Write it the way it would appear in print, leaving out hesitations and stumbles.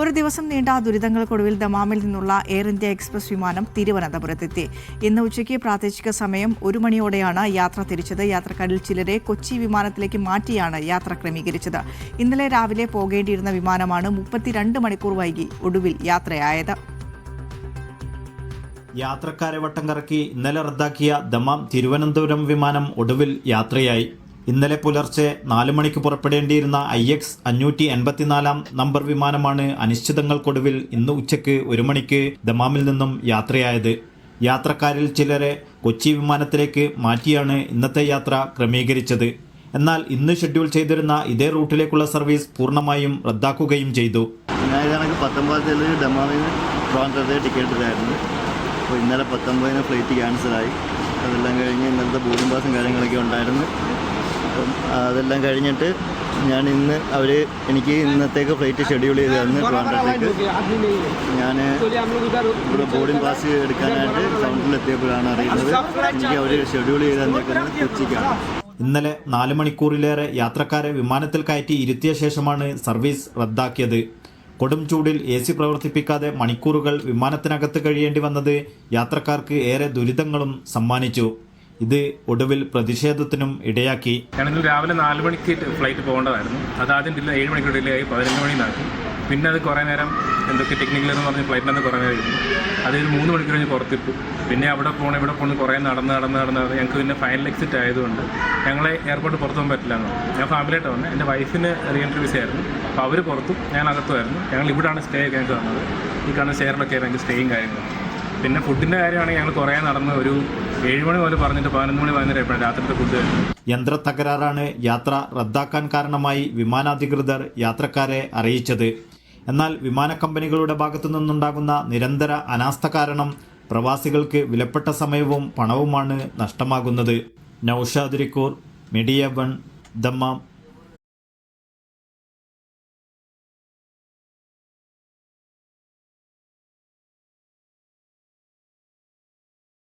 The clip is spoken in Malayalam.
ഒരു ദിവസം നീണ്ട ദുരിതങ്ങൾക്കൊടുവിൽ ദമാമിൽ നിന്നുള്ള എയർ ഇന്ത്യ എക്സ്പ്രസ് വിമാനം തിരുവനന്തപുരത്തെത്തി. ഇന്ന് ഉച്ചയ്ക്ക് പ്രാദേശിക സമയം 1 മണിയോടെയാണ് യാത്ര തിരിച്ചത്. യാത്രക്കാരിൽ ചിലരെ കൊച്ചി വിമാനത്തിലേക്ക് മാറ്റിയാണ് യാത്ര ക്രമീകരിച്ചത്. ഇന്നലെ രാവിലെ പോകേണ്ടിയിരുന്ന വിമാനമാണ് 32 മണിക്കൂർ വൈകി ഒടുവിൽ യാത്രയായത്. യാത്രക്കാരെ വട്ടം കറക്കി ഇന്നലെ റദ്ദാക്കിയ ദമാം തിരുവനന്തപുരം വിമാനം ഒടുവിൽ യാത്രയായി. ഇന്നലെ പുലർച്ചെ 4 മണിക്ക് പുറപ്പെടേണ്ടിയിരുന്ന IX 584 നമ്പർ വിമാനമാണ് അനിശ്ചിതങ്ങൾക്കൊടുവിൽ ഇന്ന് ഉച്ചയ്ക്ക് 1 മണിക്ക് ദമാമിൽ നിന്നും യാത്രയായത്. യാത്രക്കാരിൽ ചിലരെ കൊച്ചി വിമാനത്തിലേക്ക് മാറ്റിയാണ് ഇന്നത്തെ യാത്ര ക്രമീകരിച്ചത്. എന്നാൽ ഇന്ന് ഷെഡ്യൂൾ ചെയ്തിരുന്ന ഇതേ റൂട്ടിലേക്കുള്ള സർവീസ് പൂർണ്ണമായും റദ്ദാക്കുകയും ചെയ്തു. അപ്പോൾ ഇന്നലെ 19 ഫ്ലൈറ്റ് ക്യാൻസലായി. അതെല്ലാം കഴിഞ്ഞ് ഇന്നലത്തെ ബോർഡിംഗ് പാസും കാര്യങ്ങളൊക്കെ ഉണ്ടായിരുന്നു. അപ്പം അതെല്ലാം കഴിഞ്ഞിട്ട് എനിക്ക് ഇന്നത്തേക്ക് ഫ്ലൈറ്റ് ഷെഡ്യൂൾ ചെയ്ത് തന്നു ട്രിവാൻഡ്രത്തേക്ക്. ഞാൻ ഇവിടെ ബോർഡിംഗ് പാസ് എടുക്കാനായിട്ട് കൗണ്ടറിലെത്തിയപ്പോഴാണ് അറിയുന്നത് എനിക്ക് അവർ ഷെഡ്യൂൾ ചെയ്ത് തന്നേക്കുന്നത് കൊച്ചിക്കാണ്. ഇന്നലെ 4 മണിക്കൂറിലേറെ യാത്രക്കാരെ വിമാനത്തിൽ കയറ്റി ഇരുത്തിയ ശേഷമാണ് സർവീസ് റദ്ദാക്കിയത്. കൊടും ചൂടിൽ AC പ്രവർത്തിപ്പിക്കാതെ മണിക്കൂറുകൾ വിമാനത്തിനകത്ത് കഴിയേണ്ടി വന്നത് യാത്രക്കാർക്ക് ഏറെ ദുരിതങ്ങളും സമ്മാനിച്ചു. ഇത് ഒടുവിൽ പ്രതിഷേധത്തിനും ഇടയാക്കി. ഞാനിന്ന് രാവിലെ 4 മണിക്ക് ഫ്ലൈറ്റ് പോകേണ്ടതായിരുന്നു. അത് ആദ്യം 7 മണിക്കൂർ ഡിലേ ആയി 15 മണിന്നാക്കി. പിന്നെ അത് കുറേ നേരം എന്തൊക്കെ ടെക്നിക്കലെന്ന് പറഞ്ഞ് ഫ്ലൈറ്റിനകത്ത് കുറേ നേരം ഇരുന്നു. അത് 3 മണിക്കൂർ കഴിഞ്ഞ് പുറത്തിട്ടു. പിന്നെ അവിടെ പോകണം ഇവിടെ പോകണം കുറേ നടന്ന് ഞങ്ങൾക്ക് പിന്നെ ഫൈനൽ എക്സിറ്റ് ആയതുകൊണ്ട് ഞങ്ങളെ എയർപോർട്ട് പുറത്തു പോകാൻ പറ്റില്ല എന്ന് പറഞ്ഞു. ഞാൻ ഫാമിലിയായിട്ട് വന്നത്. എൻ്റെ വൈഫിന് റീഎൻട്രി വിസ ആയിരുന്നു. അപ്പോൾ അവർ പുറത്തും ഞാൻ അകത്തുമായിരുന്നു. ഞങ്ങൾ ഇവിടെയാണ് സ്റ്റേ ഒക്കെ ഞങ്ങൾക്ക് തന്നത്. ഈ കാണുന്ന ഷെയറിലൊക്കെ ഞങ്ങൾക്ക് സ്റ്റേയും കാര്യങ്ങളും. പിന്നെ ഫുഡിൻ്റെ കാര്യമാണെങ്കിൽ ഞങ്ങൾ കുറേ നടന്ന് ഒരു 7 മണി പോലെ പറഞ്ഞിട്ട് 11 മണി വൈകുന്നേരം രാത്രിത്തെ ഫുഡ് വരുന്നത്. യന്ത്ര തകരാറാണ് യാത്ര റദ്ദാക്കാൻ കാരണമായി വിമാനാധികൃതർ യാത്രക്കാരെ അറിയിച്ചത്. എന്നാൽ വിമാന കമ്പനികളുടെ ഭാഗത്തു നിന്നുണ്ടാകുന്ന നിരന്തര അനാസ്ഥ കാരണം പ്രവാസികൾക്ക് വിലപ്പെട്ട സമയവും പണവുമാണ് നഷ്ടമാകുന്നത്. Naushad റിക്കൂർ, media 1, Dammam.